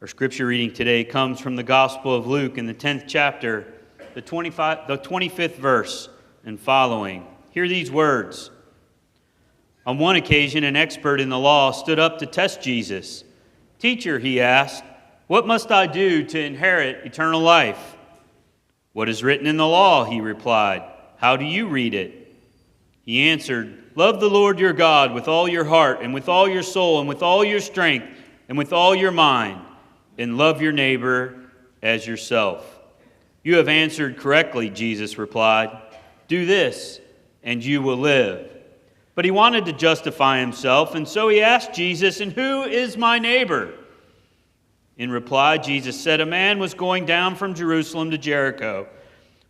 Our scripture reading today comes from the Gospel of Luke in the 10th chapter, the 25th verse and following. Hear these words. On one occasion, an expert in the law stood up to test Jesus. "Teacher," he asked, "what must I do to inherit eternal life?" "What is written in the law?" he replied. "How do you read it?" He answered, "Love the Lord your God with all your heart and with all your soul and with all your strength and with all your mind, and love your neighbor as yourself." "You have answered correctly," Jesus replied. "Do this, and you will live." But he wanted to justify himself, and so he asked Jesus, "And who is my neighbor?" In reply, Jesus said, "A man was going down from Jerusalem to Jericho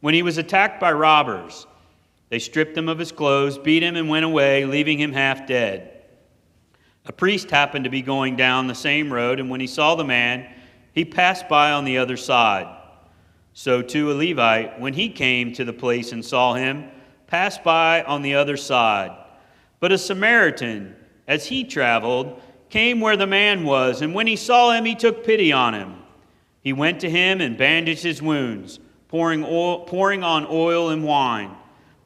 when he was attacked by robbers. They stripped him of his clothes, beat him, and went away, leaving him half dead. A priest happened to be going down the same road, and when he saw the man, he passed by on the other side. So too a Levite, when he came to the place and saw him, passed by on the other side. But a Samaritan, as he traveled, came where the man was, and when he saw him, he took pity on him. He went to him and bandaged his wounds, pouring on oil and wine.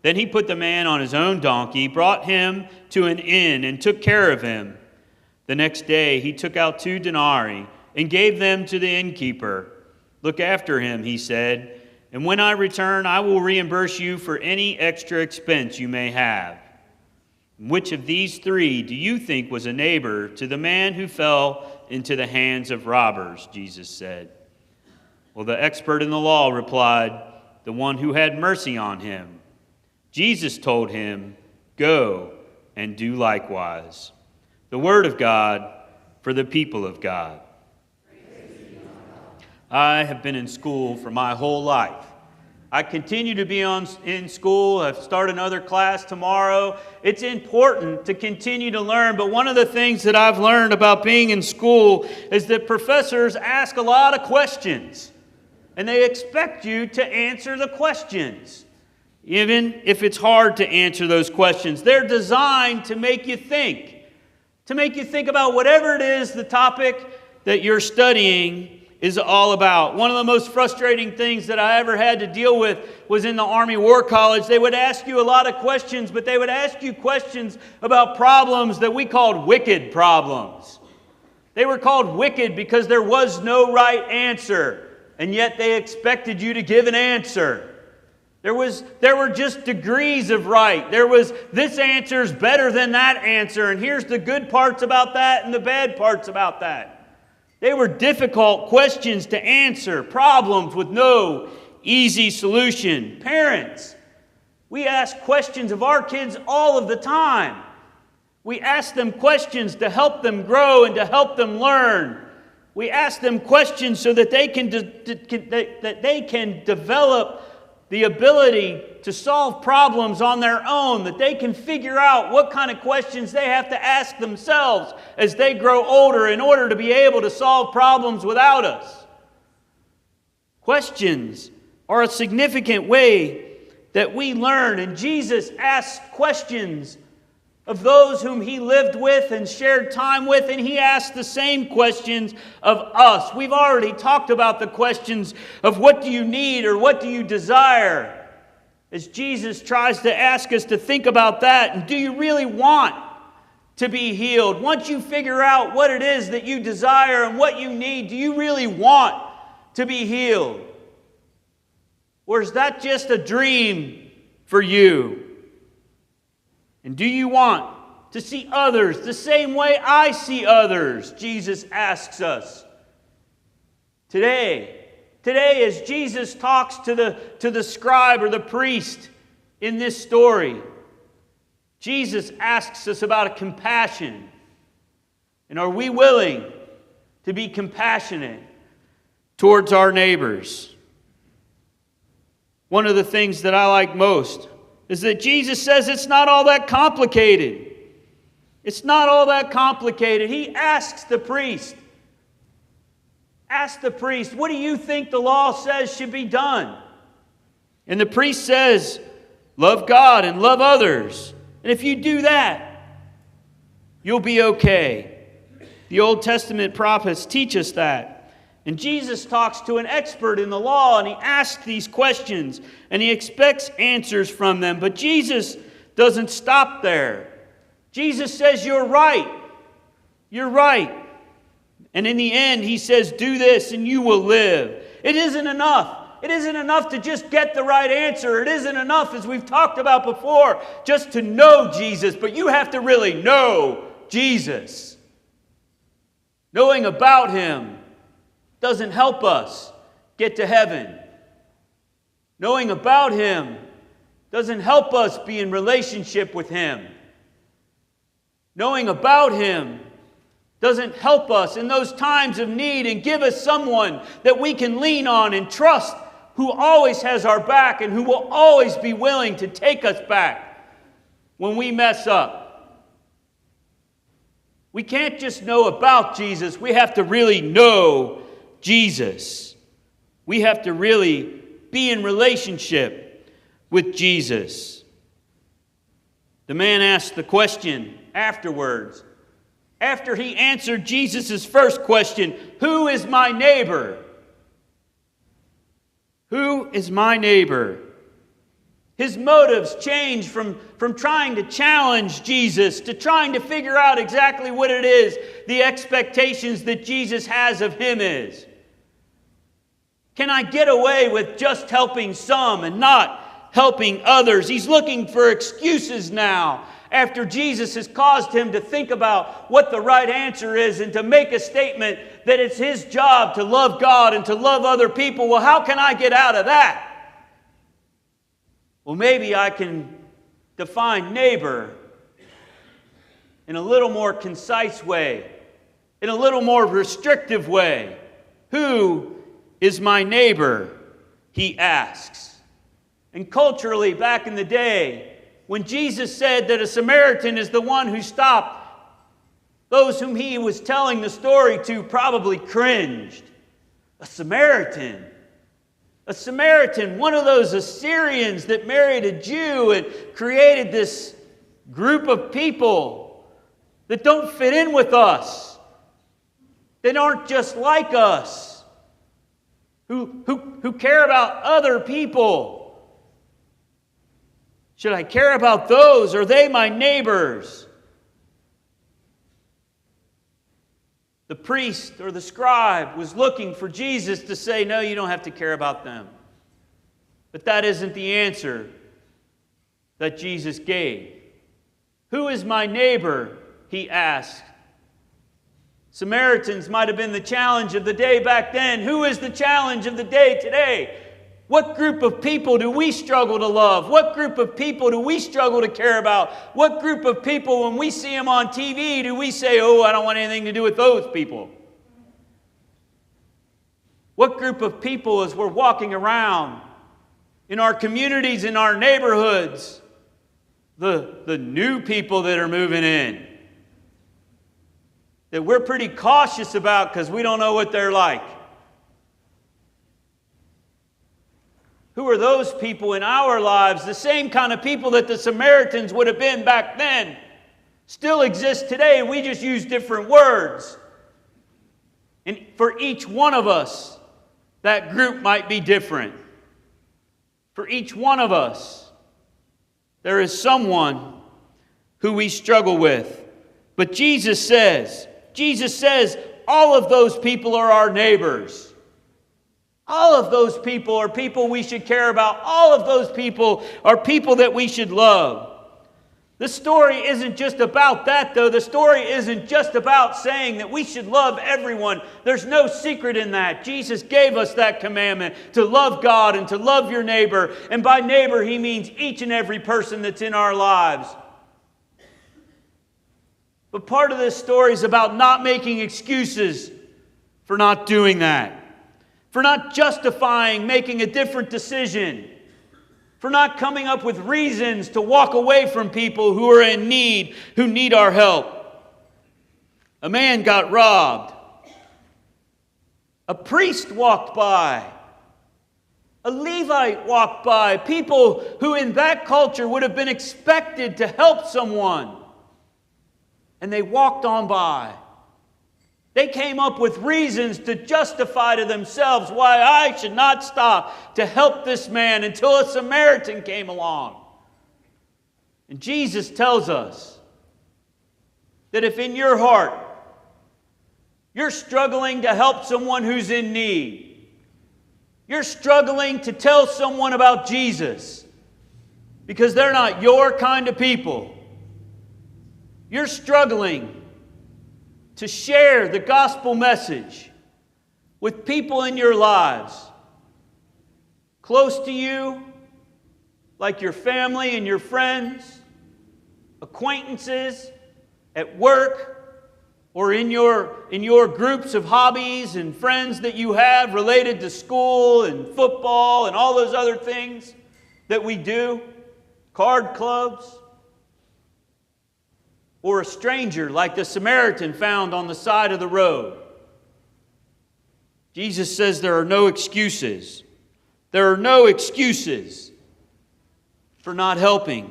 Then he put the man on his own donkey, brought him to an inn, and took care of him. The next day he took out 2 denarii and gave them to the innkeeper. 'Look after him,' he said, 'and when I return, I will reimburse you for any extra expense you may have.' Which of these 3 do you think was a neighbor to the man who fell into the hands of robbers?" Jesus said. Well, the expert in the law replied, "The one who had mercy on him." Jesus told him, "Go and do likewise." The word of God for the people of God. I have been in school for my whole life. I continue to be in school. I've started another class tomorrow. It's important to continue to learn, but one of the things that I've learned about being in school is that professors ask a lot of questions, and they expect you to answer the questions. Even if it's hard to answer those questions, they're designed to make you think about whatever it is the topic that you're studying is all about. One of the most frustrating things that I ever had to deal with was in the Army War College. They would ask you a lot of questions, but they would ask you questions about problems that we called wicked problems. They were called wicked because there was no right answer, and yet they expected you to give an answer. There were just degrees of right. There was, this answer's better than that answer, and here's the good parts about that and the bad parts about that. They were difficult questions to answer, problems with no easy solution. Parents, we ask questions of our kids all of the time. We ask them questions to help them grow and to help them learn. We ask them questions so that they can develop the ability to solve problems on their own, that they can figure out what kind of questions they have to ask themselves as they grow older in order to be able to solve problems without us. Questions are a significant way that we learn, and Jesus asks questions of those whom he lived with and shared time with, and he asked the same questions of us. We've already talked about the questions of what do you need or what do you desire, as Jesus tries to ask us to think about that. And do you really want to be healed? Once you figure out what it is that you desire and what you need, do you really want to be healed? Or is that just a dream for you? And do you want to see others the same way I see others? Jesus asks us. Today, as Jesus talks to the scribe or the priest in this story, Jesus asks us about a compassion. And are we willing to be compassionate towards our neighbors? One of the things that I like most is that Jesus says it's not all that complicated. It's not all that complicated. He asks the priest, what do you think the law says should be done? And the priest says, love God and love others. And if you do that, you'll be okay. The Old Testament prophets teach us that. And Jesus talks to an expert in the law, and he asks these questions, and he expects answers from them. But Jesus doesn't stop there. Jesus says, "You're right. You're right." And in the end, he says, "Do this and you will live." It isn't enough. It isn't enough to just get the right answer. It isn't enough, as we've talked about before, just to know Jesus. But you have to really know Jesus. Knowing about him doesn't help us get to heaven. Knowing about him doesn't help us be in relationship with him. Knowing about him doesn't help us in those times of need and give us someone that we can lean on and trust, who always has our back and who will always be willing to take us back when we mess up. We can't just know about Jesus. We have to really know Jesus. We have to really be in relationship with Jesus. The man asked the question afterwards. After he answered Jesus' first question, "Who is my neighbor?" Who is my neighbor? His motives changed from trying to challenge Jesus to trying to figure out exactly what it is the expectations that Jesus has of him is. Can I get away with just helping some and not helping others? He's looking for excuses now, after Jesus has caused him to think about what the right answer is and to make a statement that it's his job to love God and to love other people. Well, how can I get out of that? Well, maybe I can define neighbor in a little more concise way, in a little more restrictive way. Who is my neighbor? He asks. And culturally, back in the day, when Jesus said that a Samaritan is the one who stopped, those whom he was telling the story to probably cringed. A Samaritan. A Samaritan, one of those Assyrians that married a Jew and created this group of people that don't fit in with us, that aren't just like us, who care about other people. Should I care about those? Are they my neighbors? The priest or the scribe was looking for Jesus to say, "No, you don't have to care about them." But that isn't the answer that Jesus gave. "Who is my neighbor?" he asked. Samaritans might have been the challenge of the day back then. Who is the challenge of the day today? What group of people do we struggle to love? What group of people do we struggle to care about? What group of people, when we see them on TV, do we say, "Oh, I don't want anything to do with those people"? What group of people, as we're walking around in our communities, in our neighborhoods, the new people that are moving in, that we're pretty cautious about because we don't know what they're like? Who are those people in our lives? The same kind of people that the Samaritans would have been back then still exist today. We just use different words. And for each one of us, that group might be different. For each one of us, there is someone who we struggle with. But Jesus says, all of those people are our neighbors. All of those people are people we should care about. All of those people are people that we should love. The story isn't just about that, though. The story isn't just about saying that we should love everyone. There's no secret in that. Jesus gave us that commandment to love God and to love your neighbor. And by neighbor, he means each and every person that's in our lives. But part of this story is about not making excuses for not doing that. For not justifying making a different decision. For not coming up with reasons to walk away from people who are in need, who need our help. A man got robbed. A priest walked by. A Levite walked by. People who in that culture would have been expected to help someone. And they walked on by. They came up with reasons to justify to themselves why I should not stop to help this man until a Samaritan came along. And Jesus tells us that if in your heart you're struggling to help someone who's in need, you're struggling to tell someone about Jesus because they're not your kind of people, you're struggling to share the gospel message with people in your lives, close to you, like your family and your friends, acquaintances, at work, or in your groups of hobbies and friends that you have related to school and football and all those other things that we do, card clubs, or a stranger like the Samaritan found on the side of the road. Jesus says there are no excuses. There are no excuses for not helping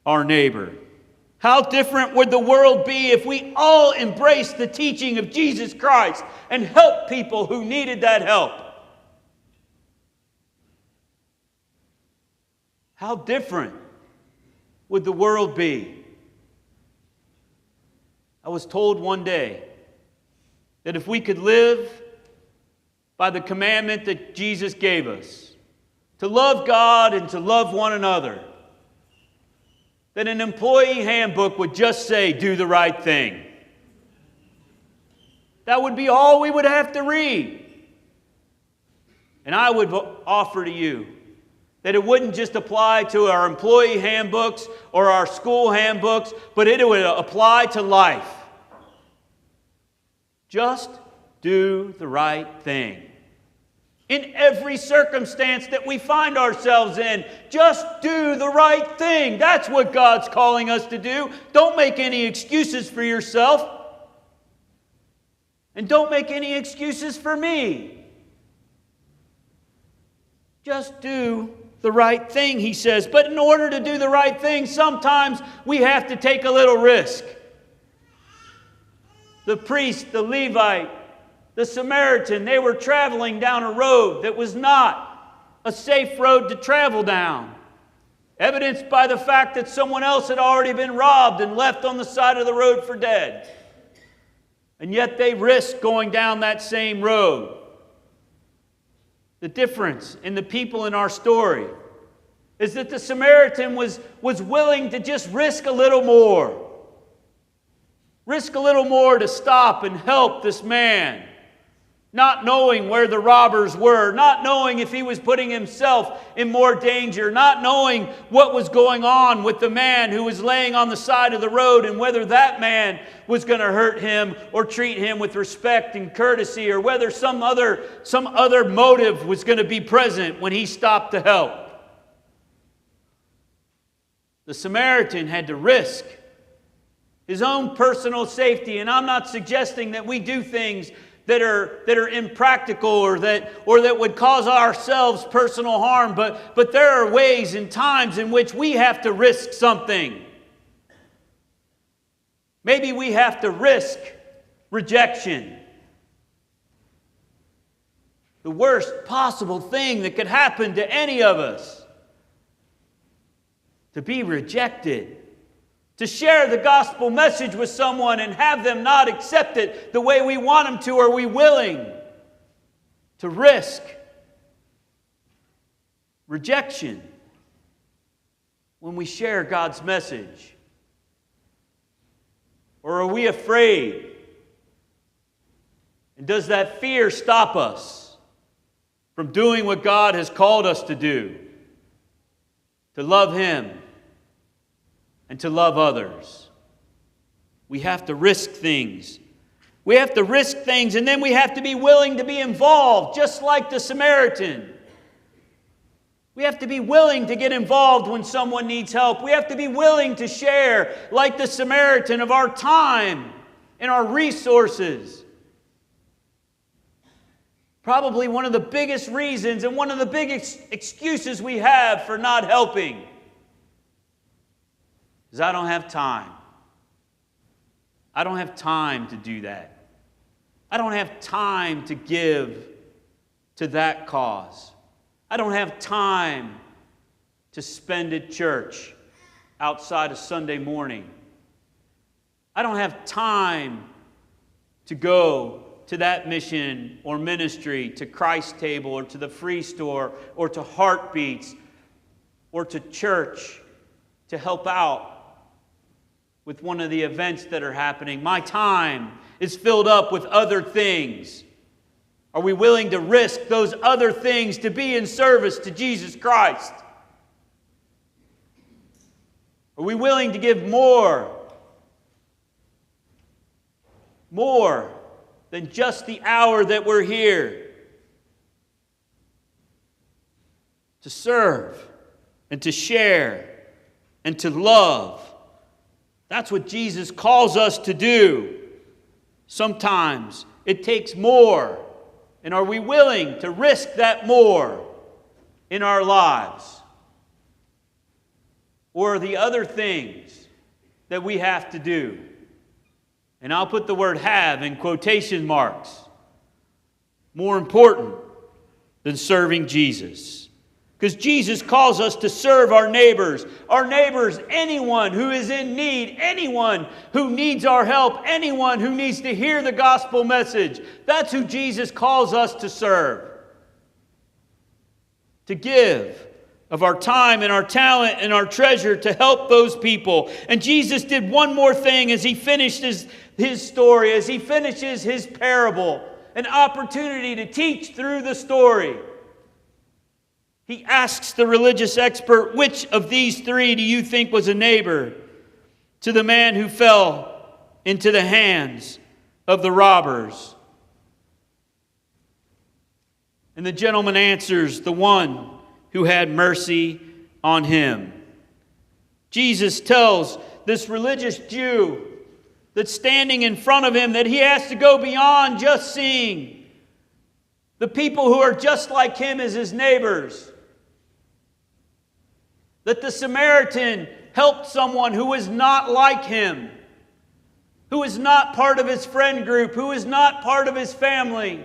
our neighbor. How different would the world be if we all embraced the teaching of Jesus Christ and helped people who needed that help? How different would the world be? I was told one day that if we could live by the commandment that Jesus gave us, to love God and to love one another, that an employee handbook would just say, do the right thing. That would be all we would have to read. And I would offer to you that it wouldn't just apply to our employee handbooks or our school handbooks, but it would apply to life. Just do the right thing. In every circumstance that we find ourselves in, just do the right thing. That's what God's calling us to do. Don't make any excuses for yourself. And don't make any excuses for me. Just do the right thing, he says. But in order to do the right thing, sometimes we have to take a little risk. The priest, the Levite, the Samaritan, they were traveling down a road that was not a safe road to travel down. Evidenced by the fact that someone else had already been robbed and left on the side of the road for dead. And yet they risked going down that same road. The difference in the people in our story is that the Samaritan was willing to just risk a little more. Risk a little more to stop and help this man. Not knowing where the robbers were, not knowing if he was putting himself in more danger, not knowing what was going on with the man who was laying on the side of the road and whether that man was going to hurt him or treat him with respect and courtesy, or whether some other motive was going to be present when he stopped to help. The Samaritan had to risk his own personal safety, and I'm not suggesting that we do things that are impractical or that would cause ourselves personal harm, but there are ways and times in which we have to risk something. Maybe we have to risk rejection. The worst possible thing that could happen to any of us. To be rejected. To share the gospel message with someone and have them not accept it the way we want them to. Are we willing to risk rejection when we share God's message? Or are we afraid? And does that fear stop us from doing what God has called us to do? To love Him and to love others. We have to risk things. We have to risk things, and then we have to be willing to be involved, just like the Samaritan. We have to be willing to get involved when someone needs help. We have to be willing to share, like the Samaritan, of our time and our resources. Probably one of the biggest reasons and one of the biggest excuses we have for not helping is I don't have time. I don't have time to do that. I don't have time to give to that cause. I don't have time to spend at church outside of Sunday morning. I don't have time to go to that mission or ministry, to Christ Table or to the Free Store or to Heartbeats or to church to help out with one of the events that are happening. My time is filled up with other things. Are we willing to risk those other things to be in service to Jesus Christ? Are we willing to give more than just the hour that we're here to serve and to share and to love? That's what Jesus calls us to do. Sometimes it takes more. And are we willing to risk that more in our lives? Or are the other things that we have to do, and I'll put the word have in quotation marks, more important than serving Jesus? Because Jesus calls us to serve our neighbors. Our neighbors, anyone who is in need, anyone who needs our help, anyone who needs to hear the gospel message. That's who Jesus calls us to serve. To give of our time and our talent and our treasure to help those people. And Jesus did one more thing as he finished his story, as he finishes his parable, an opportunity to teach through the story. He asks the religious expert, which of these three do you think was a neighbor to the man who fell into the hands of the robbers? And the gentleman answers, the one who had mercy on him. Jesus tells this religious Jew that's standing in front of him that he has to go beyond just seeing the people who are just like him as his neighbors. That the Samaritan helped someone who was not like him, who was not part of his friend group, who was not part of his family.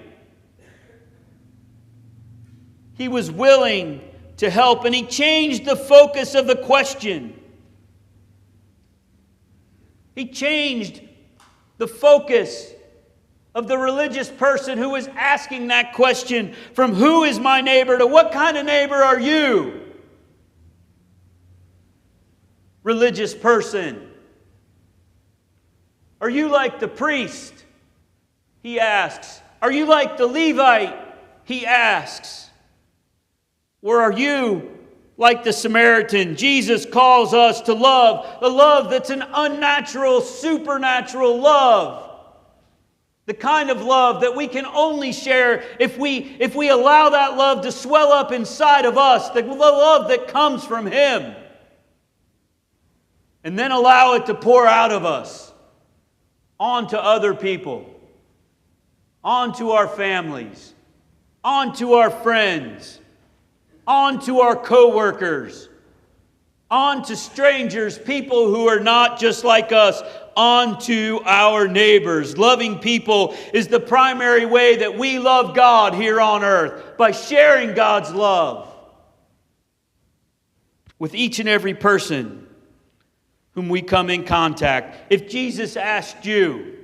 He was willing to help, and he changed the focus of the question. He changed the focus of the religious person who was asking that question from who is my neighbor to what kind of neighbor are you? Religious person. Are you like the priest? He asks. Are you like the Levite? He asks. Or are you like the Samaritan? Jesus calls us to love, the love that's an unnatural, supernatural love. The kind of love that we can only share if we allow that love to swell up inside of us, the love that comes from Him. And then allow it to pour out of us onto other people, onto our families, onto our friends, onto our co-workers, onto strangers, people who are not just like us, onto our neighbors. Loving people is the primary way that we love God here on earth, by sharing God's love with each and every person whom we come in contact. If Jesus asked you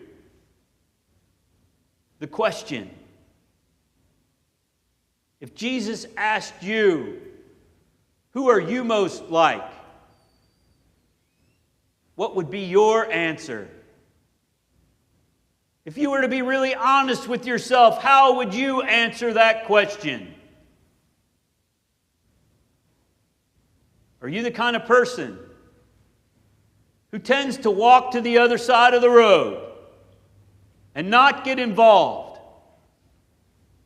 the question, if Jesus asked you, who are you most like? What would be your answer? If you were to be really honest with yourself, how would you answer that question? Are you the kind of person who tends to walk to the other side of the road and not get involved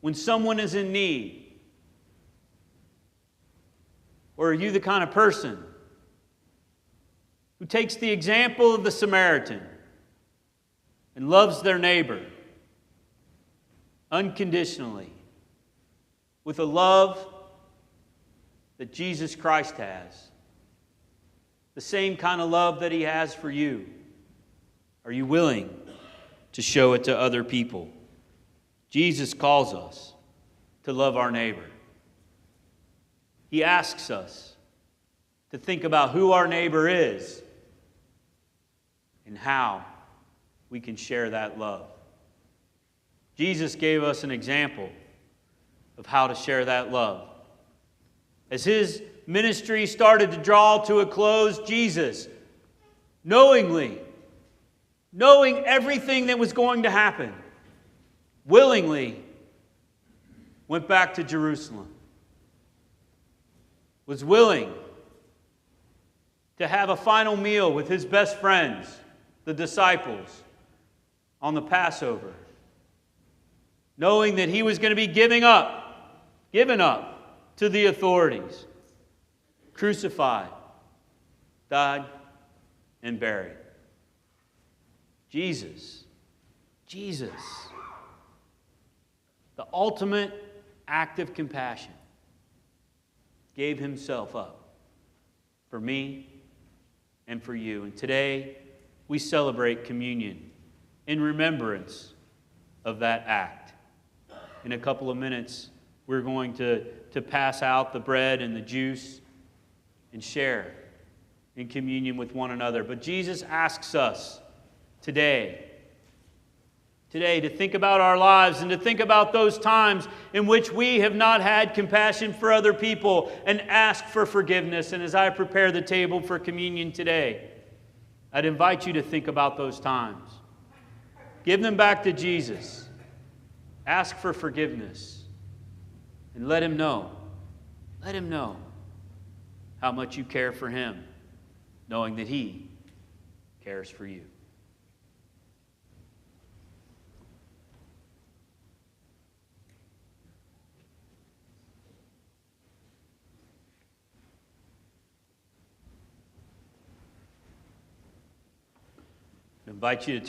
when someone is in need? Or are you the kind of person who takes the example of the Samaritan and loves their neighbor unconditionally with a love that Jesus Christ has? The same kind of love that He has for you. Are you willing to show it to other people? Jesus calls us to love our neighbor. He asks us to think about who our neighbor is and how we can share that love. Jesus gave us an example of how to share that love. As his ministry started to draw to a close, Jesus, knowing everything that was going to happen, willingly went back to Jerusalem. Was willing to have a final meal with his best friends, the disciples, on the Passover, knowing that he was going to be given up to the authorities, crucified, died, and buried. Jesus, the ultimate act of compassion, gave himself up for me and for you. And today, we celebrate communion in remembrance of that act. In a couple of minutes, we're going to pass out the bread and the juice and share in communion with one another. But Jesus asks us today to think about our lives and to think about those times in which we have not had compassion for other people and ask for forgiveness. And as I prepare the table for communion today, I'd invite you to think about those times. Give them back to Jesus. Ask for forgiveness. And let him know how much you care for him, knowing that he cares for you. I invite you to turn